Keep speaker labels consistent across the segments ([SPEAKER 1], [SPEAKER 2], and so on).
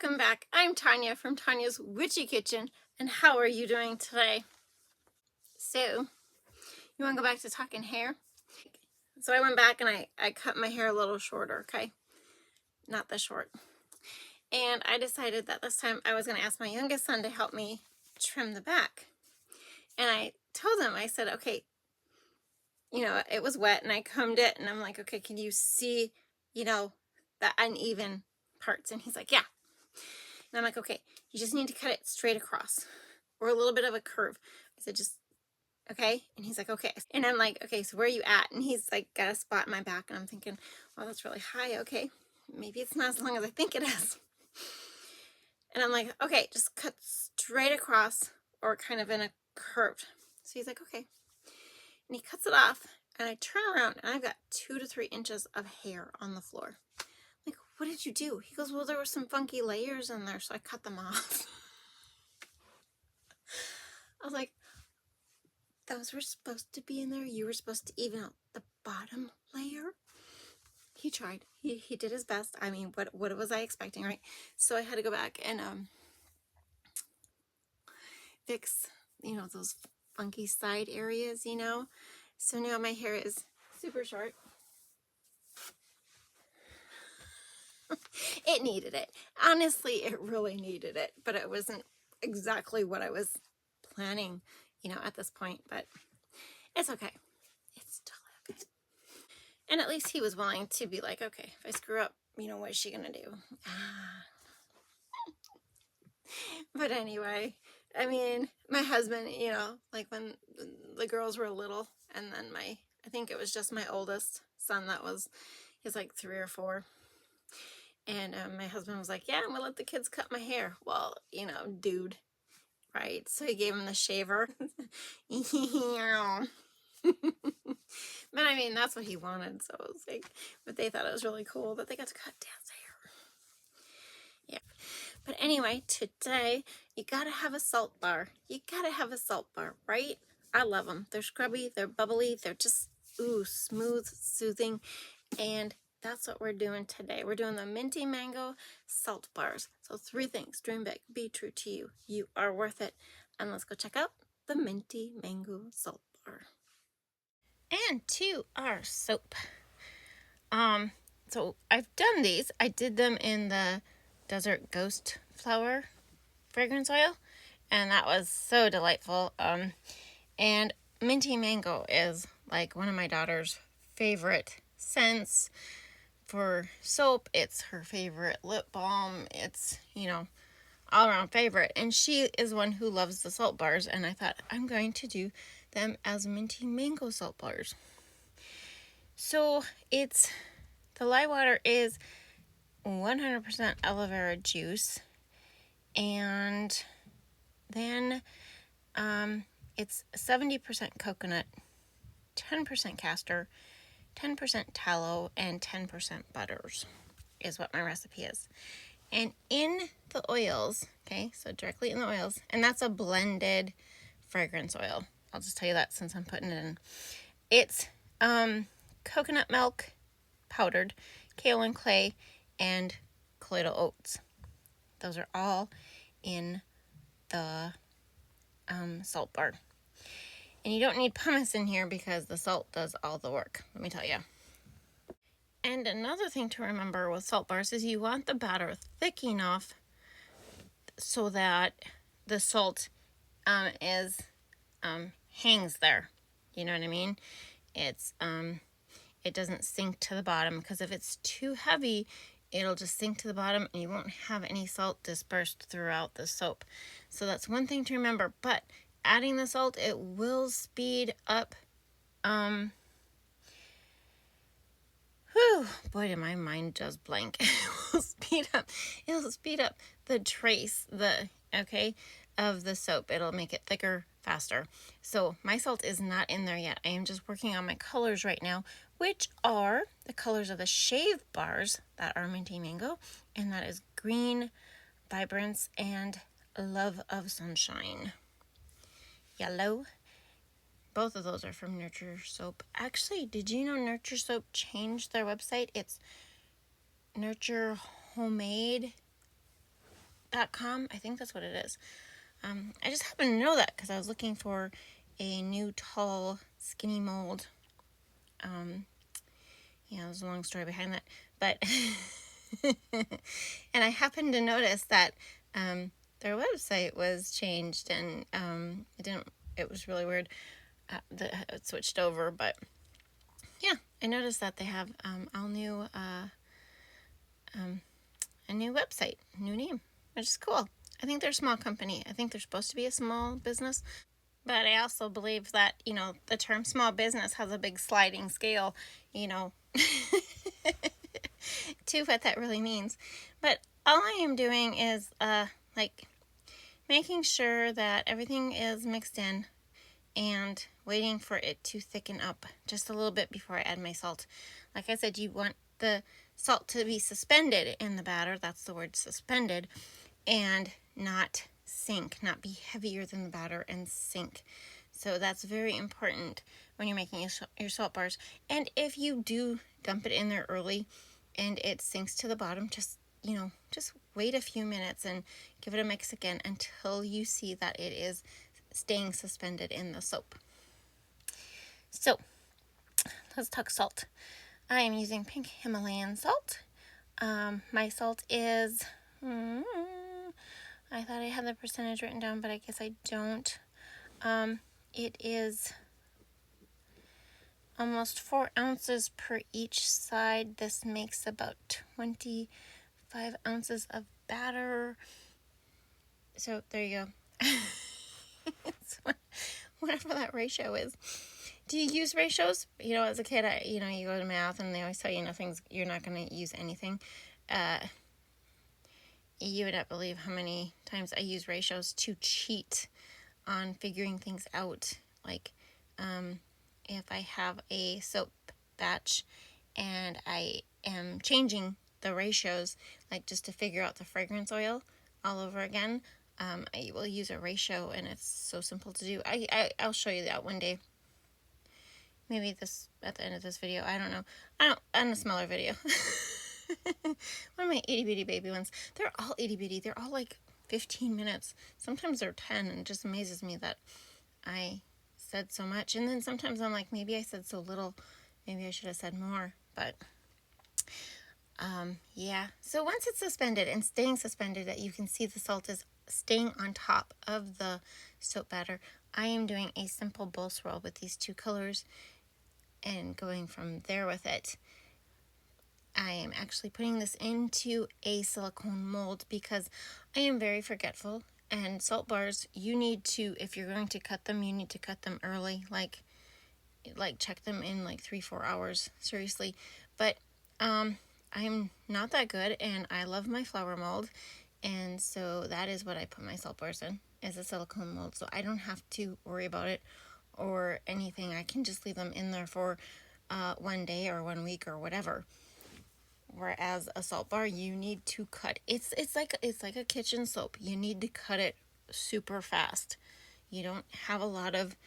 [SPEAKER 1] Welcome back. I'm Tanya from Tanya's Witchy Kitchen, and how are you doing today? So, you want to go back to talking hair? So I went back and I cut my hair a little shorter, okay? Not this short. And I decided that this time I was going to ask my youngest son to help me trim the back. And I told him, I said, okay, you know, it was wet and I combed it and I'm like, okay, can you see, you know, the uneven parts? And he's like, yeah. And I'm like, okay, you just need to cut it straight across or a little bit of a curve. I said, just, okay. And he's like, okay. And I'm like, okay, so where are you at? And he's like, got a spot in my back. And I'm thinking, well, that's really high. Okay. Maybe it's not as long as I think it is. And I'm like, okay, just cut straight across or kind of in a curve. So he's like, okay. And he cuts it off and I turn around and I've got 2 to 3 inches of hair on the floor. I'm like, what did you do? He goes, well, there were some funky layers in there, so I cut them off. I was like, those were supposed to be in there. You were supposed to even out the bottom layer. He tried. He did his best. I mean, what was I expecting, right? So I had to go back and fix, you know, those funky side areas, you know. So now my hair is super short. It needed it. Honestly, it really needed it, but it wasn't exactly what I was planning, you know, at this point, but it's okay. It's totally okay. And at least he was willing to be like, okay, if I screw up, you know, what is she gonna do? But anyway, I mean, my husband, you know, like when the girls were little, and then I think it was just my oldest son that was, he's like 3 or 4. And my husband was like, yeah, I'm gonna let the kids cut my hair. Well, you know, dude, right? So he gave him the shaver. But I mean, that's what he wanted. So it was like, but they thought it was really cool that they got to cut Dad's hair. Yeah. But anyway, today you gotta have a salt bar. You gotta have a salt bar, right? I love them. They're scrubby, they're bubbly, they're just, ooh, smooth, soothing. And that's what we're doing today. We're doing the Minty Mango salt bars. So 3 things. Dream big. Be true to you. You are worth it. And let's go check out the Minty Mango salt bar. And to our soap. So I've done these. I did them in the Desert Ghost Flower fragrance oil. And that was so delightful. And Minty Mango is like one of my daughter's favorite scents. For soap, it's her favorite lip balm. It's, you know, all around favorite. And she is one who loves the salt bars. And I thought, I'm going to do them as Minty Mango salt bars. So it's, the lye water is 100% aloe vera juice. And then it's 70% coconut, 10% castor, 10% tallow, and 10% butters is what my recipe is. And in the oils, okay, so directly in the oils, and that's a blended fragrance oil. I'll just tell you that since I'm putting it in. It's coconut milk powdered, kaolin clay, and colloidal oats. Those are all in the salt bar. And you don't need pumice in here because the salt does all the work, let me tell you. And another thing to remember with salt bars is you want the batter thick enough so that the salt hangs there. You know what I mean? It's it doesn't sink to the bottom, because if it's too heavy, it'll just sink to the bottom and you won't have any salt dispersed throughout the soap. So that's one thing to remember. But adding the salt, it will speed up boy, did my mind just blank. It'll speed up the trace, of the soap. It'll make it thicker faster. So my salt is not in there yet. I am just working on my colors right now, which are the colors of the shave bars that are Minty Mango, and that is Green, Vibrance, and Love of Sunshine. Yellow. Both of those are from Nurture Soap. Actually, did you know Nurture Soap changed their website? It's Nurture Homemade I think that's what it is. I just happened to know that because I was looking for a new tall skinny mold. There's a long story behind that, but and I happened to notice that their website was changed, and it was really weird that it switched over, but yeah, I noticed that they have a new website, new name, which is cool. I think they're a small company. I think they're supposed to be a small business, but I also believe that, the term small business has a big sliding scale, to what that really means. But all I am doing is like making sure that everything is mixed in and waiting for it to thicken up just a little bit before I add my salt. Like I said, you want the salt to be suspended in the batter. That's the word, suspended, and not sink, not be heavier than the batter and sink. So that's very important when you're making your salt bars. And if you do dump it in there early and it sinks to the bottom, just wait a few minutes and give it a mix again until you see that it is staying suspended in the soap. So let's talk salt. I am using pink Himalayan salt. My salt is, I thought I had the percentage written down, but I guess I don't. It is almost 4 ounces per each side. This makes about 25 ounces of batter. So there you go. Whatever that ratio is. Do you use ratios? As a kid, you go to math and they always tell you you're not going to use anything. You would not believe how many times I use ratios to cheat on figuring things out. Like, if I have a soap batch and I am changing the ratios, like just to figure out the fragrance oil all over again, I will use a ratio, and it's so simple to do. I'll show you that one day. Maybe this at the end of this video. I don't know. On a smaller video. One of my itty bitty baby ones. They're all itty bitty. They're all like 15 minutes. Sometimes they're 10, and it just amazes me that I said so much. And then sometimes I'm like, maybe I said so little. Maybe I should have said more. But yeah. So once it's suspended and staying suspended, that you can see the salt is staying on top of the soap batter, I am doing a simple bowl swirl with these two colors and going from there with it. I am actually putting this into a silicone mold because I am very forgetful, and salt bars, you need to, if you're going to cut them, you need to cut them early, like check them in like 3-4 hours, seriously. But I'm not that good, and I love my flour mold, and so that is what I put my salt bars in, is a silicone mold, so I don't have to worry about it or anything. I can just leave them in there for 1 day or 1 week or whatever. Whereas a salt bar, you need to cut. It's like a kitchen soap. You need to cut it super fast. You don't have a lot of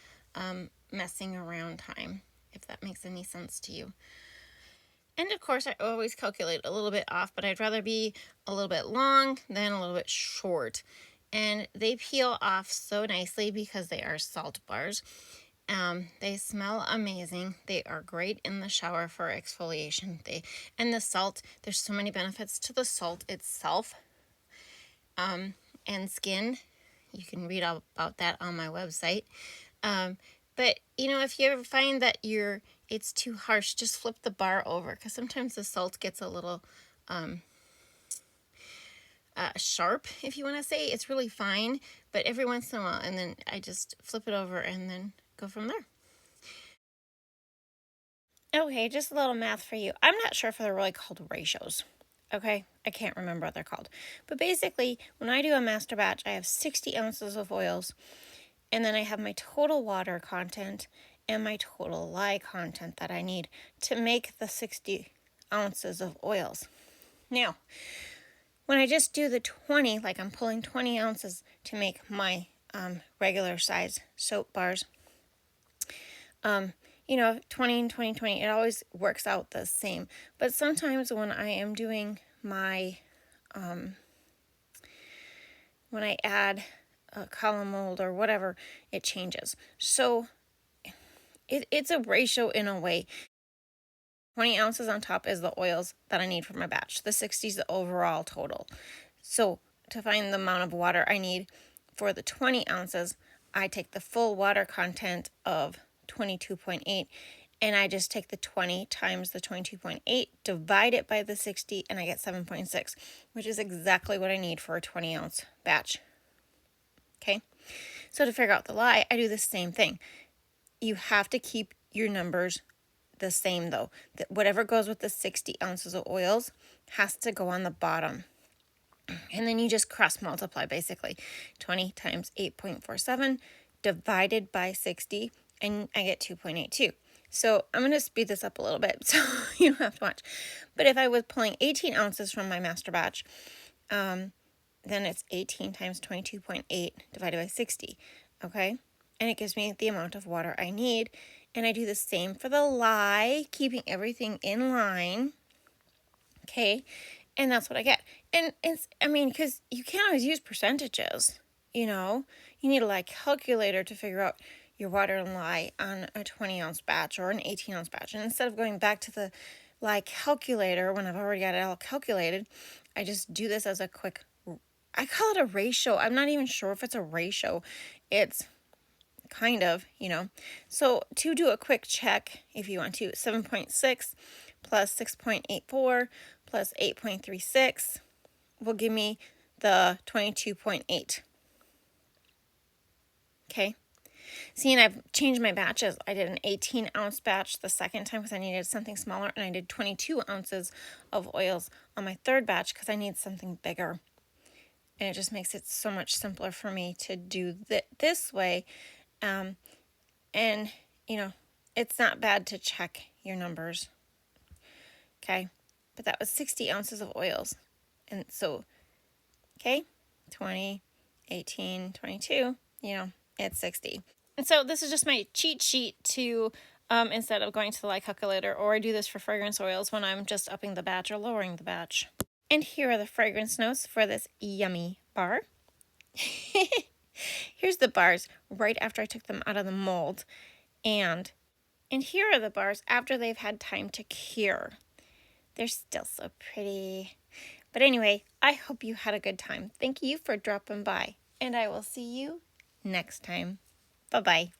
[SPEAKER 1] messing around time, if that makes any sense to you. And of course, I always calculate a little bit off, but I'd rather be a little bit long than a little bit short. And they peel off so nicely because they are salt bars. They smell amazing. They are great in the shower for exfoliation. And the salt, there's so many benefits to the salt itself. And skin. You can read all about that on my website. But if you ever find that it's too harsh, just flip the bar over, because sometimes the salt gets a little sharp, if you want to say. It's really fine, but every once in a while, and then I just flip it over and then go from there. Okay, just a little math for you. I'm not sure if they're really called ratios. Okay, I can't remember what they're called. But basically, when I do a master batch, I have 60 ounces of oils, and then I have my total water content and my total lye content that I need to make the 60 ounces of oils. Now, when I just do the 20, like I'm pulling 20 ounces to make my regular size soap bars, 20 and 20, 20, it always works out the same. But sometimes when I am doing my when I add a column mold or whatever, it changes. So it's a ratio in a way. 20 ounces on top is the oils that I need for my batch. The 60 is the overall total. So to find the amount of water I need for the 20 ounces, I take the full water content of 22.8 and I just take the 20 times the 22.8, divide it by the 60, and I get 7.6, which is exactly what I need for a 20 ounce batch. Okay, so to figure out the lye, I do the same thing. You have to keep your numbers the same though. That whatever goes with the 60 ounces of oils has to go on the bottom. And then you just cross multiply basically. 20 times 8.47 divided by 60, and I get 2.82. So I'm going to speed this up a little bit so you don't have to watch. But if I was pulling 18 ounces from my master batch, then it's 18 times 22.8 divided by 60, okay? And it gives me the amount of water I need. And I do the same for the lye, keeping everything in line, okay? And that's what I get. And it's, I mean, because you can't always use percentages, you know? You need a lye calculator to figure out your water and lye on a 20 ounce batch or an 18 ounce batch. And instead of going back to the lye calculator when I've already got it all calculated, I just do this as a quick, I call it a ratio. I'm not even sure if it's a ratio. It's kind of, you know. So to do a quick check, if you want to, 7.6 plus 6.84 plus 8.36 will give me the 22.8. Okay. See, and I've changed my batches. I did an 18 ounce batch the second time because I needed something smaller, and I did 22 ounces of oils on my third batch because I need something bigger. And it just makes it so much simpler for me to do this way. And, you know, it's not bad to check your numbers. Okay. But that was 60 ounces of oils. And so, okay, 20, 18, 22, you know, it's 60. And so this is just my cheat sheet to, instead of going to the lye calculator, or I do this for fragrance oils when I'm just upping the batch or lowering the batch. And here are the fragrance notes for this yummy bar. Here's the bars right after I took them out of the mold. And here are the bars after they've had time to cure. They're still so pretty. But anyway, I hope you had a good time. Thank you for dropping by, and I will see you next time. Bye-bye.